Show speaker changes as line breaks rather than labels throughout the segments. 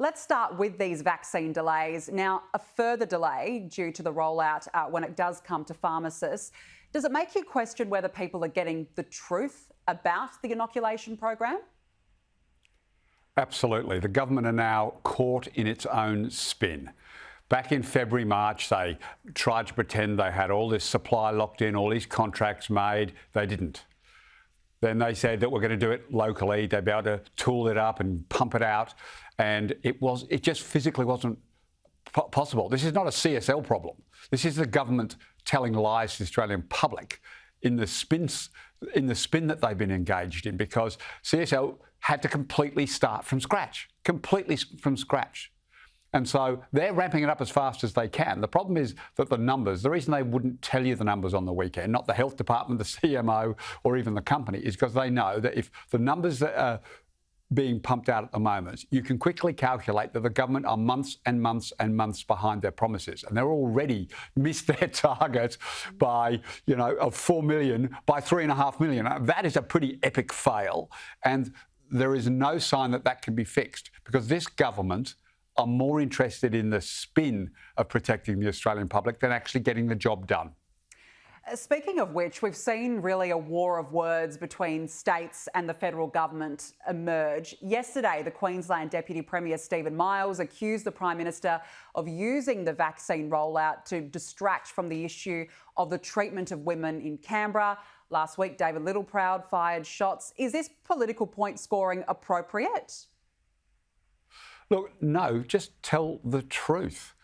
Let's start with these vaccine delays. Now, a further delay due to the rollout when it does come to pharmacists. Does it make you question whether people are getting the truth about the inoculation program?
Absolutely. The government are now caught in its own spin. Back in February, March, they tried to pretend they had all this supply locked in, all these contracts made. They didn't. Then they said that we're going to do it locally. They'd be able to tool it up and pump it out. And it just physically wasn't possible. This is not a CSL problem. This is the government telling lies to the Australian public in the spin that they've been engaged in, because CSL had to completely start from scratch, And so they're ramping it up as fast as they can. The problem is that the reason they wouldn't tell you the numbers on the weekend, not the health department, the CMO, or even the company, is because they know that if the numbers that are being pumped out at the moment, you can quickly calculate that the government are months and months and months behind their promises. And they're already missed their target by, of 4 million by 3.5 million. That is a pretty epic fail. And there is no sign that that can be fixed, because this government are more interested in the spin of protecting the Australian public than actually getting the job done.
Speaking of which, we've seen really a war of words between states and the federal government emerge. Yesterday, the Queensland Deputy Premier Stephen Miles accused the Prime Minister of using the vaccine rollout to distract from the issue of the treatment of women in Canberra. Last week, David Littleproud fired shots. Is this political point scoring appropriate?
Look, no, just tell the truth.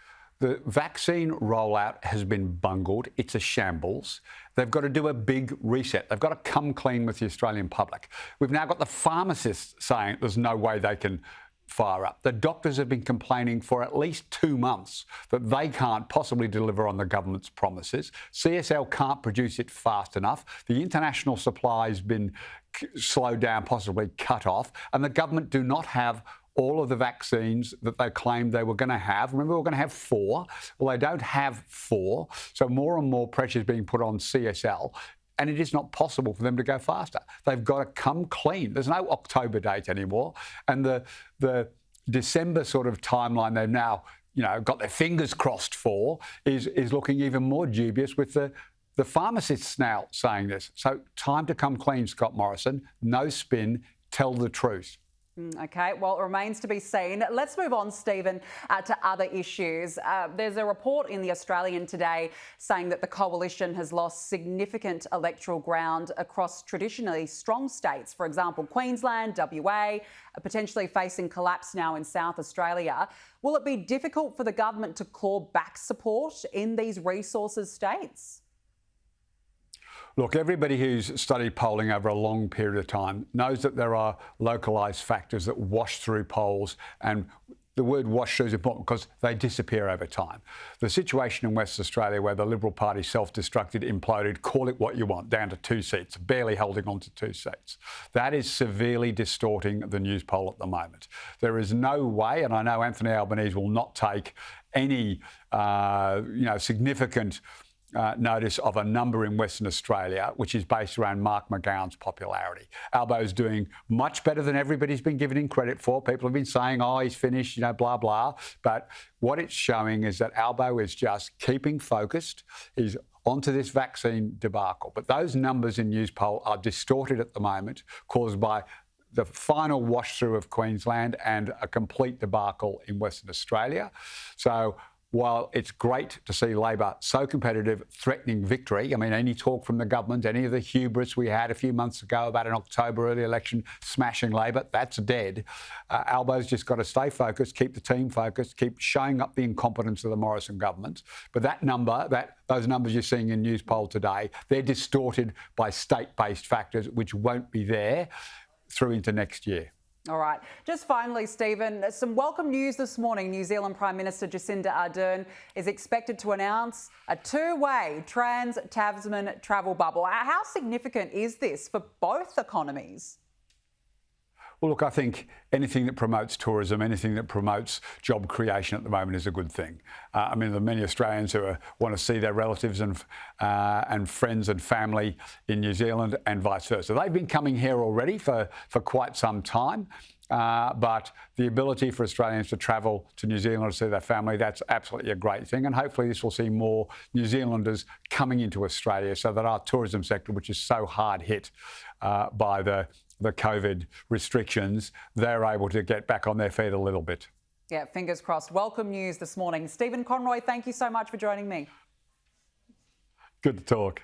The vaccine rollout has been bungled. It's a shambles. They've got to do a big reset. They've got to come clean with the Australian public. We've now got the pharmacists saying there's no way they can fire up. The doctors have been complaining for at least 2 months that they can't possibly deliver on the government's promises. CSL can't produce it fast enough. The international supply has been slowed down, possibly cut off, and the government do not have all of the vaccines that they claimed they were going to have. Remember, we were going to have 4. Well, they don't have 4. So more and more pressure is being put on CSL, and it is not possible for them to go faster. They've got to come clean. There's no October date anymore. And the December sort of timeline they've now, got their fingers crossed for is looking even more dubious, with the pharmacists now saying this. So time to come clean, Scott Morrison. No spin. Tell the truth.
OK, well, it remains to be seen. Let's move on, Stephen, to other issues. There's a report in The Australian today saying that the coalition has lost significant electoral ground across traditionally strong states. For example, Queensland, WA, are potentially facing collapse now in South Australia. Will it be difficult for the government to claw back support in these resources states?
Look, everybody who's studied polling over a long period of time knows that there are localised factors that wash through polls, and the word wash through is important because they disappear over time. The situation in Western Australia, where the Liberal Party self-destructed, imploded, call it what you want, down to 2 seats, barely holding on to 2 seats. That is severely distorting the news poll at the moment. There is no way, and I know Anthony Albanese will not take any significant notice of a number in Western Australia, which is based around Mark McGowan's popularity. Albo's doing much better than everybody's been giving him credit for. People have been saying, oh, he's finished, blah, blah. But what it's showing is that Albo is just keeping focused. He's onto this vaccine debacle. But those numbers in news poll are distorted at the moment, caused by the final wash through of Queensland and a complete debacle in Western Australia. So while it's great to see Labor so competitive, threatening victory, any talk from the government, any of the hubris we had a few months ago about an October early election smashing Labor, that's dead. Albo's just got to stay focused, keep the team focused, keep showing up the incompetence of the Morrison government. But those numbers you're seeing in news poll today, they're distorted by state-based factors, which won't be there through into next year.
All right. Just finally, Stephen, some welcome news this morning. New Zealand Prime Minister Jacinda Ardern is expected to announce a 2-way trans-Tasman travel bubble. How significant is this for both economies?
Well, look, I think anything that promotes tourism, anything that promotes job creation at the moment is a good thing. There are many Australians who want to see their relatives and friends and family in New Zealand and vice versa. They've been coming here already for quite some time. But the ability for Australians to travel to New Zealand to see their family, that's absolutely a great thing. And hopefully this will see more New Zealanders coming into Australia so that our tourism sector, which is so hard hit by the COVID restrictions, they're able to get back on their feet a little bit.
Yeah, fingers crossed. Welcome news this morning. Stephen Conroy, thank you so much for joining me.
Good to talk.